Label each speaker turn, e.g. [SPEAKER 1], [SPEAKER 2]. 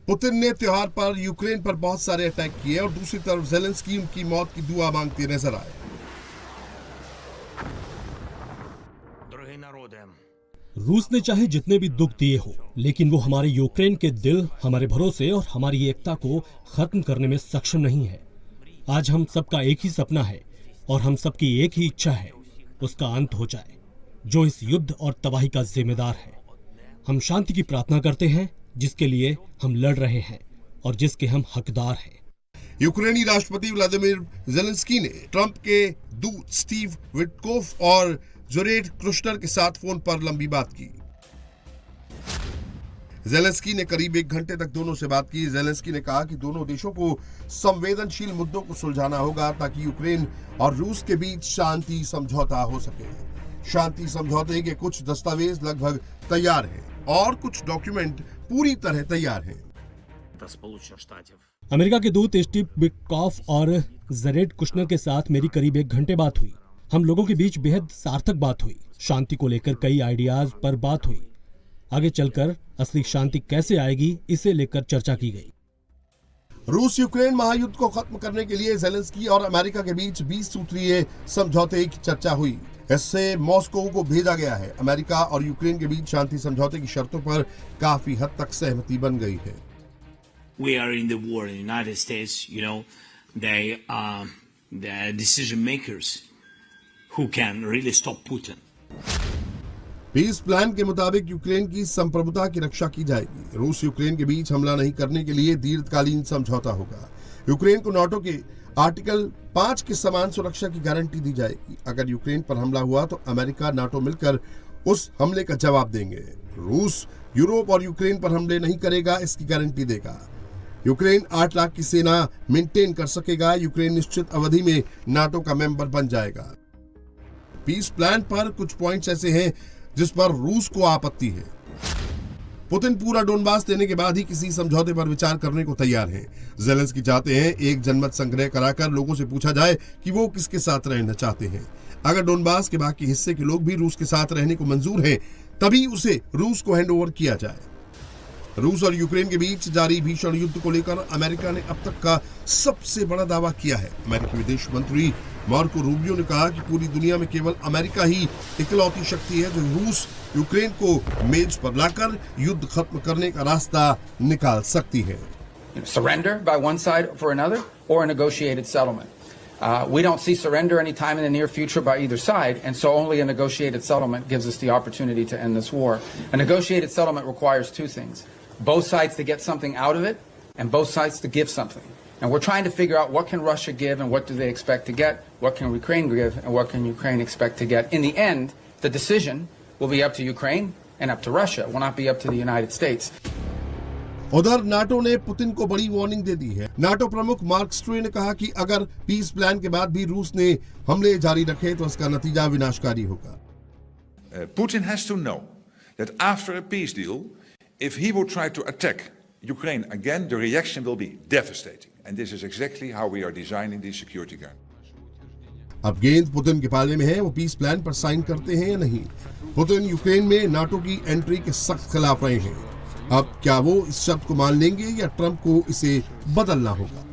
[SPEAKER 1] Putin ने त्योहार पर यूक्रेन पर बहुत सारे अटैक किए और दूसरी तरफ ज़ेलेंस्की उनकी मौत की दुआ मांगते नजर आए।
[SPEAKER 2] रूस ने चाहे जितने भी दुख दिए हो, लेकिन वो हमारे यूक्रेन के दिल, हमारे भरोसे और हमारी एकता को खत्म करने में सक्षम नहीं है। आज हम सबका एक ही सपना है और हम सबकी एक ही इच्छा है, उसका अंत हो जाए, जो इस युद्ध और तबाही का जिम्मेदार है। हम शांति की प्रार्थना करते हैं, जिसके लिए हम लड़ रहे हैं और जिसके हम हकदार हैं।
[SPEAKER 1] यूक्रेनी राष्ट्रपति व्लादिमीर ज़ेलेंस्की ने ट्रंप के दूत स्टीव विटकोफ और जोरेड कुश्नर के साथ फोन पर लंबी बात की। ज़ेलेंस्की ने करीब 1 घंटे तक दोनों से बात की। ज़ेलेंस्की ने कहा कि दोनों देशों को संवेदनशील मुद्दों को सुलझाना होगा ताकि यूक्रेन और रूस के बीच शांति समझौता हो सके। शांति समझौते के कुछ दस्तावेज लगभग तैयार हैं और कुछ डॉक्यूमेंट पूरी तरह तैयार हैं।
[SPEAKER 2] अमेरिका के दूत स्टीव विटकॉफ और जोरेड कुश्नर के साथ मेरी करीब 1 घंटे बात हुई। हम लोगों के बीच बेहद सार्थक बात हुई। शांति को लेकर कई आइडियाज पर बात हुई। आगे चलकर असली शांति कैसे आएगी, इसे लेकर चर्चा की गई।
[SPEAKER 1] रूस यूक्रेन महायुद्ध को खत्म करने के लिए ज़ेलेंस्की और अमेरिका के बीच 20 सूत्रीय समझौते की चर्चा हुई। इससे मॉस्को को भेजा गया है। अमेरिका और यूक्रेन के बीच शांति समझौते की शर्तों पर काफी हद तक सहमति बन गई है।
[SPEAKER 3] We are in the war in the United States, you know, they are the decision makers who can really stop Putin.
[SPEAKER 1] Peace plan के मुताबिक यूक्रेन की संप्रभुता की रक्षा की जाएगी। रूस यूक्रेन के बीच हमला नहीं करने के लिए दीर्घकालीन समझौता होगा। यूक्रेन को नाटो के आर्टिकल 5 के समान सुरक्षा की गारंटी दी जाएगी। अगर यूक्रेन पर हमला हुआ तो अमेरिका नाटो मिलकर उस हमले का जवाब देंगे। रूस यूरोप और यूक्रेन पर हमले नहीं करेगा, इसकी गारंटी देगा। यूक्रेन 8 लाख की सेना मेंटेन कर सकेगा। यूक्रेन निश्चित अवधि में नाटो का मेंबर बन जाएगा। पीस प्लान पर कुछ पॉइंट्स ऐसे हैं जिस पर रूस को आपत्ति है। पुतिन पूरा डोनबास देने के बाद ही किसी समझौते पर विचार करने को तैयार हैं। ज़ेलेंस्की चाहते हैं एक जनमत संग्रह कराकर लोगों से पूछा जाए कि वो किसके साथ रहना चाहते हैं। अगर डोनबास के बाकी हिस्से के लोग भी रूस के साथ रहने को मंजूर हैं, तभी उसे रूस को हैंडओवर किया जाए। रूस और यूक्रेन के बीच जारी भीषण युद्ध को लेकर अमेरिका ने अब तक का सबसे बड़ा दावा किया है। अमेरिकी विदेश मंत्री मार्को रूबियो ने कहा कि पूरी दुनिया में केवल अमेरिका ही इकलौती शक्ति है जो रूस यूक्रेन को मेज पर लाकर युद्ध खत्म करने का रास्ता निकाल सकती है।
[SPEAKER 4] Surrender by one side for another or a negotiated settlement. We don't see surrender anytime in the near future by either side, and so only a negotiated settlement gives us the opportunity to end this war. A negotiated settlement requires 2 things. Both sides to get something out of it, and both sides to give something. And we're trying to figure out what can Russia give and what do they expect to get, what can Ukraine give and what can Ukraine expect to get. In the end, the decision will be up to Ukraine and up to Russia. It will not be up to the United States.
[SPEAKER 1] उधर NATO ने Putin को बड़ी warning दे दी है। NATO प्रमुख mark stray ने कहा कि अगर पीस प्लान के बाद भी रूस ने हमले जारी रखे तो इसका नतीजा विनाशकारी होगा।
[SPEAKER 5] Putin has to know that after a peace deal, if he would try to attack Ukraine again, the reaction will be devastating. And this is exactly how we are designing the security guard.
[SPEAKER 1] अब गेंद Putin के पाले में है, वो piece plan पर sign करते हैं या नहीं। पुतिन यूक्रेन में नाटो की एंट्री के सख्त खिलाफ रहे हैं। अब क्या वो इस शर्त को मान लेंगे या ट्रंप को इसे बदलना होगा।